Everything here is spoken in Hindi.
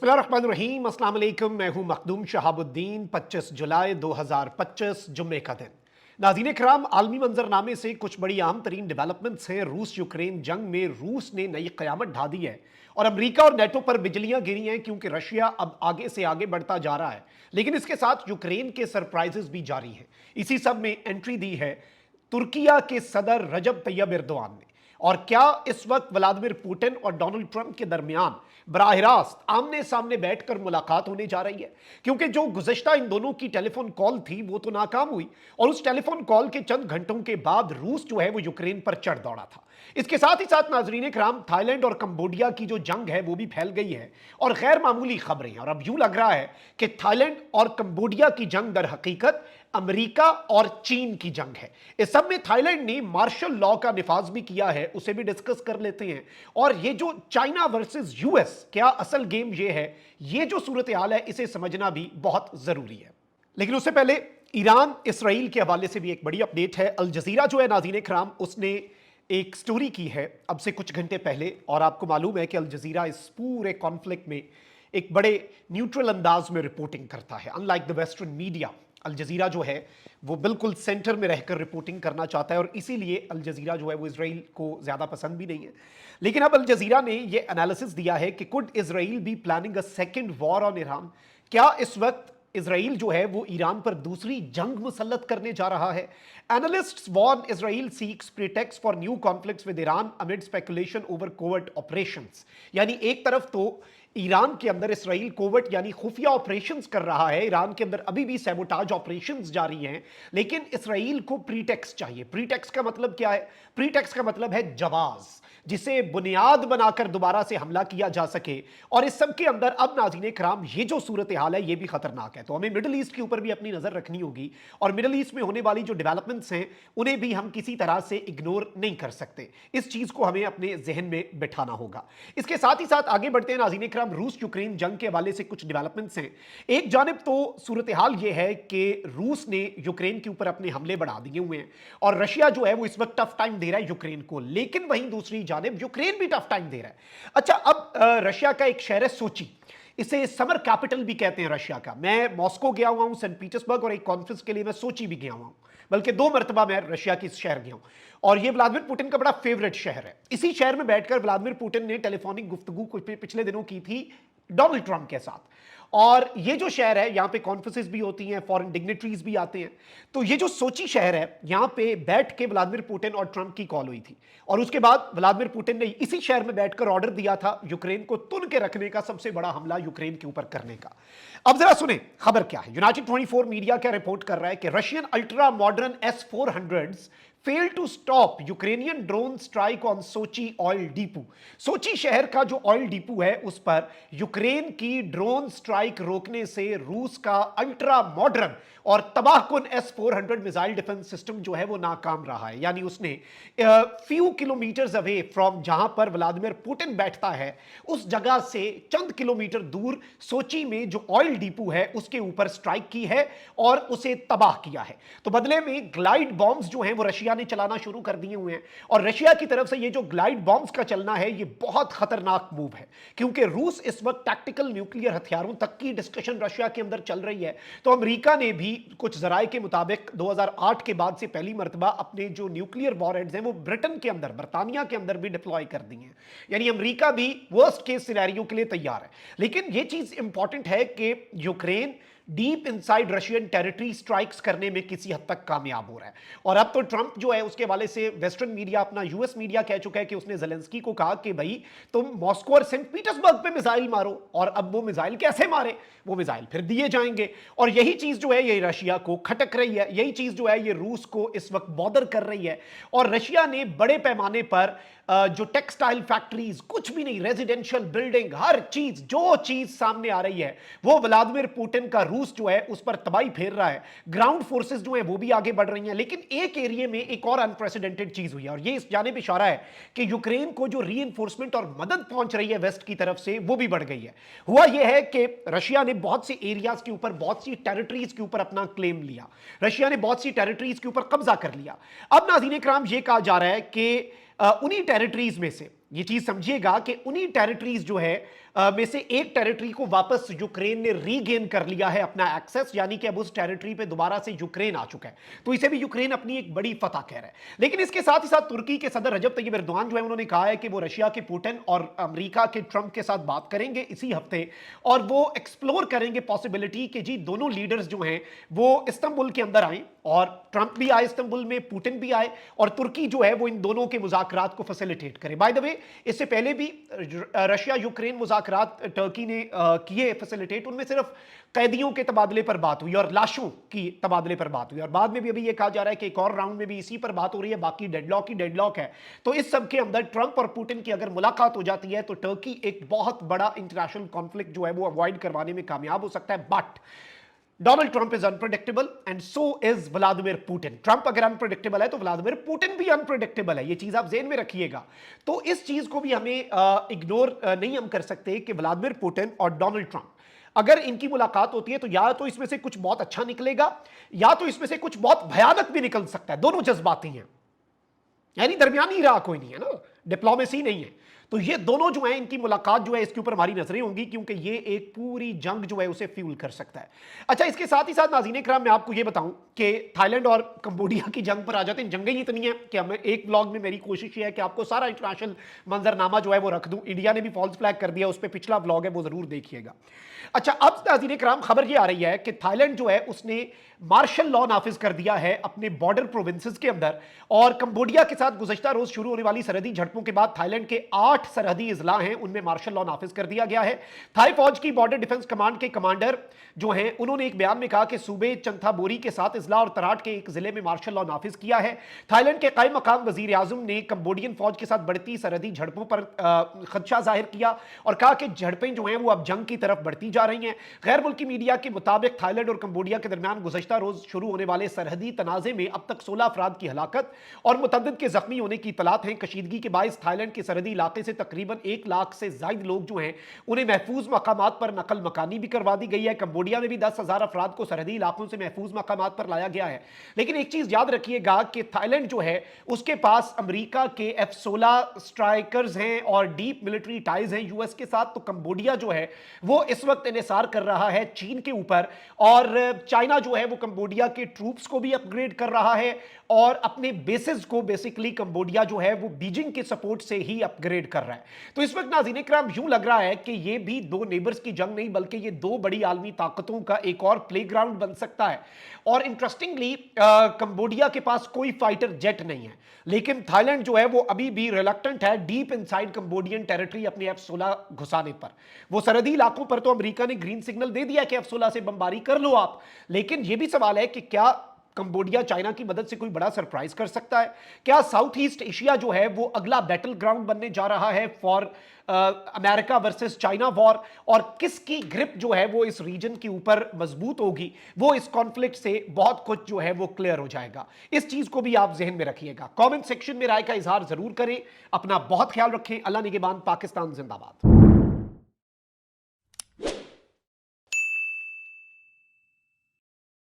बिस्मिल्लाहिर्रहमानिर्रहीम, अस्सलाम वालेकुम। मैं हूं मखदूम शहाबुद्दीन। 25 जुलाई 2025 जुम्मे का दिन। नाज़रीन किराम, आलमी मंजरनामे से कुछ बड़ी अहम तरीन डेवलपमेंट्स हैं। रूस यूक्रेन जंग में रूस ने नई क़यामत ढा दी है और अमेरिका और नेटो पर बिजलियां गिरी हैं, क्योंकि रशिया अब आगे से आगे बढ़ता जा रहा है। लेकिन इसके साथ यूक्रेन के सरप्राइजेस भी जारी हैं। इसी सब में एंट्री दी है तुर्किया के सदर रजब तैयब एर्दोआन ने। और क्या इस वक्त व्लादिमीर पुतिन और डोनाल्ड ट्रंप के दरमियान बराह रास्त आमने सामने बैठकर मुलाकात होने जा रही है? क्योंकि जो गुज़श्ता इन दोनों की टेलीफोन कॉल थी वो तो नाकाम हुई, और उस टेलीफोन कॉल के चंद घंटों के बाद रूस जो है वो यूक्रेन पर चढ़ दौड़ा था। इसके साथ ही साथ नाजरीन कराम, थाईलैंड और कंबोडिया की जो जंग है वो भी फैल गई है और गैर मामूली खबरें हैं। और अब यूं लग रहा है कि थाईलैंड और कंबोडिया की जंग दर हकीकत अमेरिका और चीन की जंग है। इस सब में थाईलैंड ने मार्शल लॉ का निफाज भी किया है, उसे भी डिस्कस कर लेते हैं। और ये जो चाइना वर्सेस यूएस, क्या असल गेम ये है? ये जो सूरत हाल है इसे समझना भी बहुत जरूरी है। लेकिन उससे पहले ईरान इसराइल के हवाले से भी एक बड़ी अपडेट है। अल जजीरा जो है नाज़रीन कराम, उसने एक स्टोरी की है अब से कुछ घंटे पहले। और आपको मालूम है कि अल जजीरा इस पूरे कॉन्फ्लिक्ट में एक बड़े न्यूट्रल अंदाज में रिपोर्टिंग करता है। अनलाइक द वेस्टर्न मीडिया, अल जजीरा जो है वो बिल्कुल सेंटर में रहकर रिपोर्टिंग करना चाहता है, और इसीलिए अल जजीरा जो है वो इजराइल को ज़्यादा पसंद भी नहीं है। लेकिन अब अल जजीरा ने ये एनालिसिस दिया है कि could Israel be planning a second war on Iran? क्या इस वक्त इजराइल जो है वो ईरान पर दूसरी जंग मुसल्लत करने जा रहा है? Analysts warn Israel seeks pretext for new conflicts with Iran amid speculation over covert operations. यानी एक तरफ तो ईरान के अंदर इसराइल कोवर्ट यानी खुफिया ऑपरेशंस कर रहा है, ईरान के अंदर अभी भी सैबोटाज ऑपरेशंस जारी हैं, लेकिन इसराइल को प्रीटेक्स्ट चाहिए। प्रीटेक्स्ट का मतलब क्या है? प्रीटेक्स्ट का मतलब है जवाज, जिसे बुनियाद बनाकर दोबारा से हमला किया जा सके। और इस सब के अंदर अब नाज़रीन कराम, ये जो सूरत हाल है ये भी खतरनाक है। तो हमें मिडिल ईस्ट के ऊपर भी अपनी नजर रखनी होगी, और मिडिल ईस्ट में होने वाली जो डेवलपमेंट्स हैं उन्हें भी हम किसी तरह से इग्नोर नहीं कर सकते। इस चीज को हमें अपने जहन में बिठाना होगा। इसके साथ ही साथ आगे बढ़ते हैं नाज़रीन कराम, रूस यूक्रेन जंग के हवाले से कुछ डेवलपमेंट्स हैं। एक जानिब तो सूरत हाल यह है कि रूस ने यूक्रेन के ऊपर अपने हमले बढ़ा दिए हुए हैं, और रशिया जो है वो इस वक्त टफ टाइम दे रहा है यूक्रेन को। लेकिन वहीं दूसरी जानिब यूक्रेन भी टफ टाइम दे रहा है। अच्छा, अब रशिया का एक शहर है सोची, इसे समर कैपिटल भी कहते हैं रशिया का। मैं मॉस्को गया हुआ हूं, सेंट पीटर्सबर्ग, और एक कॉन्फ्रेंस के लिए मैं सोची भी गया हुआ हूं, बल्कि 2 मरतबा मैं रशिया के इस शहर गया हूं। और ये व्लादिमीर पुतिन का बड़ा फेवरेट शहर है। इसी शहर में बैठकर व्लादिमीर पुतिन ने टेलीफोनिक गुफ्तगू कुछ पिछले दिनों की थी डोनाल्ड ट्रंप के साथ। और ये जो शहर है, यहां पे कॉन्फ्रेंसेस भी होती हैं, फॉरेन डिग्नेटरीज भी आते हैं। तो ये जो सोची शहर है, यहां पे बैठ के व्लादिमीर पुतिन और ट्रंप की कॉल हुई थी, और उसके बाद व्लादिमीर पुतिन ने इसी शहर में बैठकर ऑर्डर दिया था यूक्रेन को तुन के रखने का, सबसे बड़ा हमला यूक्रेन के ऊपर करने का। अब जरा सुने खबर क्या है। यूनाइटेड 24 मीडिया क्या रिपोर्ट कर रहा है कि Russian ultra modern S-400s fail to stop Ukrainian drone strike on Sochi oil depot. Sochi शहर का जो ऑयल डिपो है उस पर यूक्रेन की ड्रोन स्ट्राइक रोकने से रूस का अल्ट्रा मॉडर्न और तबाहकुन S-400 मिसाइल डिफेंस सिस्टम जो है वो नाकाम रहा है। यानी उसने फ्यू किलोमीटर्स अवे फ्रॉम जहां पर व्लादिमीर पुतिन बैठता है, उस जगह से चंद किलोमीटर दूर सोची में जो ऑयल डिपो है उसके ऊपर स्ट्राइक की है और उसे तबाह किया है। तो बदले में ग्लाइड बॉम्ब्स जो हैं वो रशिया ने चलाना शुरू कर दिए हुए हैं। और रशिया की तरफ से ये जो ग्लाइड बॉम्ब्स का चलना है ये बहुत खतरनाक मूव है, क्योंकि रूस इस वक्त टैक्टिकल न्यूक्लियर हथियारों तक की डिस्कशन रशिया के अंदर चल रही है। तो अमेरिका ने भी कुछ जराए के मुताबिक 2008 के बाद से पहली मर्तबा अपने जो न्यूक्लियर वॉरहेड्स हैं वो ब्रिटेन के अंदर, बर्तानिया के अंदर भी डिप्लॉय कर दी हैं। यानी अमेरिका भी वर्स्ट केस सिनेरियो के लिए तैयार है। लेकिन यह चीज इंपॉर्टेंट है कि Ukraine deep inside Russian territory strikes करने में किसी हद तक कामयाब हो रहा है। और अब तो ट्रंप जो है उसके हवाले से वेस्टर्न मीडिया, अपना यूएस मीडिया कह चुका है कि उसने ज़ेलेंस्की को कहा कि भाई तुम मॉस्को और सेंट पीटर्सबर्ग पे मिसाइल मारो। और अब वो मिसाइल कैसे मारे? वो मिसाइल फिर दिए जाएंगे। और यही चीज जो है ये रशिया को खटक रही है, यही चीज जो है ये रूस को इस वक्त बॉदर कर रही है। और रशिया ने बड़े पैमाने पर जो टेक्सटाइल फैक्ट्रीज, कुछ भी नहीं, रेजिडेंशियल बिल्डिंग, हर चीज, जो चीज सामने आ रही है वो व्लादिमीर पुतिन का रूस जो है उस पर तबाही फेर रहा है। ग्राउंड फोर्सेस जो है वो भी आगे बढ़ रही हैं। लेकिन एक एरिया में एक और अनप्रेसिडेंटेड चीज हुई है, और ये इस जानिब इशारा है कि यूक्रेन को जो रीइंफोर्समेंट और मदद पहुंच रही है वेस्ट की तरफ से वो भी बढ़ गई है। हुआ यह है कि रशिया ने बहुत सी एरियाज के ऊपर, बहुत सी टेरिटरीज के ऊपर अपना क्लेम लिया। रशिया ने बहुत सी टेरिटरीज के ऊपर कब्जा कर लिया। अब नाज़रीन इकराम ये कहा जा रहा है कि उन्हीं टेरिटरीज में से ये चीज समझिएगा कि उन्हीं टेरिटरीज जो है में से एक टेरिटरी को वापस यूक्रेन ने रीगेन कर लिया है अपना एक्सेस, यानी कि अब उस टेरिटरी पे दोबारा से यूक्रेन आ चुका है। तो इसे भी यूक्रेन अपनी एक बड़ी फतह कह रहा है। लेकिन इसके साथ ही साथ तुर्की के सदर रजब तैयब एर्दोआन जो है उन्होंने कहा है कि वो रशिया के पुतिन और अमेरिका के ट्रंप के साथ बात करेंगे इसी हफ्ते, और वो एक्सप्लोर करेंगे पॉसिबिलिटी कि जी दोनों लीडर्स जो हैं वो इस्तांबुल के अंदर आए, और ट्रंप भी आए इस्तांबुल में, पुतिन भी आए, और तुर्की जो है वो इन दोनों के मुज़ाकरात को फैसिलिटेट करे। बाय द वे, इससे पहले भी रशिया यूक्रेन मुज़ाकरात टर्की ने किए फैसिलिटेट, उनमें सिर्फ कैदियों के तबादले पर बात हुई और लाशों की तबादले पर बात हुई, और बाद में भी अभी ये कहा जा रहा है कि एक और राउंड में भी इसी पर बात हो रही है, बाकी डेडलॉक ही डेडलॉक है। तो इस सब के अंदर ट्रंप और पुतिन की अगर मुलाकात हो जाती है तो टर्की एक बहुत बड़ा इंटरनेशनल कॉन्फ्लिक्ट जो है वो अवॉइड करवाने में कामयाब हो सकता है। But Donald Trump is unpredictable and so is Vladimir Putin. Trump अगर अनप्रेडिक्टेबल है तो व्लादिमीर पुतिन भी अनप्रेडिक्टेबल है, ये चीज आप जेहन में रखिएगा। तो इस चीज को भी हमें इग्नोर नहीं हम कर सकते कि व्लादिमीर पुतिन और डोनाल्ड ट्रंप अगर इनकी मुलाकात होती है तो या तो इसमें से कुछ बहुत अच्छा निकलेगा, या तो इसमें से कुछ बहुत भयानक भी निकल सकता है। दोनों जज्बाती हैं, यानी दरमियानी राह कोई नहीं है ना, डिप्लोमेसी नहीं है। तो ये दोनों जो है इनकी मुलाकात जो है इसके ऊपर हमारी नजरें होंगी, क्योंकि ये एक पूरी जंग जो है उसे फ्यूल कर सकता है। अच्छा, इसके साथ ही साथ नाज़रीन इकराम मैं आपको ये बताऊं कि थाईलैंड और कंबोडिया की जंग पर आ जाते हैं। जंगें ही इतनी है कि हमें एक ब्लॉग में मेरी कोशिश ये है कि आपको सारा इंटरनेशनल मंजरनामा जो है वो रख दूं। इंडिया ने भी फॉल्स फ्लैग कर दिया, उस पर पिछला ब्लॉग है वो जरूर देखिएगा। अच्छा, अब नाज़रीन इकराम खबर ये आ रही है कि थाईलैंड जो है उसने मार्शल लॉ नाफिज कर दिया है अपने बॉर्डर प्रोविंसेस के अंदर, और कंबोडिया के साथ गुज़श्ता रोज शुरू होने वाली सरहदी झड़पों के बाद थाईलैंड के 8 सरहदी इजला हैं उनमें मार्शल लॉ नाफिज कर दिया गया है। थाई फौज की बॉर्डर डिफेंस कमांड के कमांडर जो हैं उन्होंने एक बयान में कहा कि सूबे चंथाबोरी के 7 इजला और तराट के एक जिले में मार्शल लॉ नाफिज किया है। थाईलैंड के कायम मकाम वजीर आजम ने कंबोडियन फौज के साथ बढ़ती सरहदी झड़पों पर खदशा जाहिर किया और कहा कि झड़पें जो हैं वो अब जंग की तरफ बढ़ती जा रही हैं। गैर मुल्की मीडिया के मुताबिक थाईलैंड और कंबोडिया के दरमियान गुज़श्ता रोज शुरू होने वाले सरहदी तनाजे में अब तक 16 अफराद की हलाकत और मुतअद्दिद के जख्मी होने की इतलात हैं। कशीदगी के बायस थाईलैंड के सरहदी इलाके से तकरीबन 1 लाख से ज्यादा लोग जो हैं उन्हें महफूज मकामात पर नकल मकानी भी करवा दी गई है। कंबोडिया में भी 10,000 अफराद को सरहदी इलाकों से महफूज मकामात पर लाया गया है। लेकिन एक चीज याद रखिएगा कि थाईलैंड जो है उसके पास अमेरिका के F-16 स्ट्राइकर्स हैं और डीप मिलिट्री टाइज हैं यूएस के साथ। तो कंबोडिया जो है वो इस वक्त इन्हिसार कर रहा है चीन के ऊपर, और चाइना जो है वो कंबोडिया के ट्रूप्स को भी अपग्रेड कर रहा है और अपने बेसिस को बेसिकली कंबोडिया जो है वो बीजिंग के सपोर्ट से ही अपग्रेड कर रहा है। तो इस वक्त नाज़रीन इकराम यूं लग रहा है कि ये भी दो नेबर्स की जंग नहीं बल्कि ये दो बड़ी आलमी ताकतों का एक और प्लेग्राउंड बन सकता है। और इंटरेस्टिंगली कंबोडिया के पास कोई फाइटर जेट नहीं है, लेकिन थाईलैंड जो है वो अभी भी रिलक्टेंट है डीप इनसाइड कंबोडियन टेरिटरी अपने F-16 घुसाने पर। वो सरहदी इलाकों पर तो अमेरिका ने ग्रीन सिग्नल दे दिया कि F-16 से बमबारी कर लो आप, लेकिन ये भी सवाल है कि क्या कंबोडिया चाइना की मदद से कोई बड़ा सरप्राइज कर सकता है? क्या साउथ ईस्ट एशिया जो है वो अगला बैटल ग्राउंड बनने जा रहा है for America versus China war? और किसकी ग्रिप जो है वो इस रीजन के ऊपर मजबूत होगी, वो इस कॉन्फ्लिक्ट से बहुत कुछ जो है वो क्लियर हो जाएगा। इस चीज को भी आप जहन में रखिएगा। कमेंट सेक्शन में राय का इजहार जरूर करें। अपना बहुत ख्याल रखें। अल्लाह निगहबान। पाकिस्तान जिंदाबाद।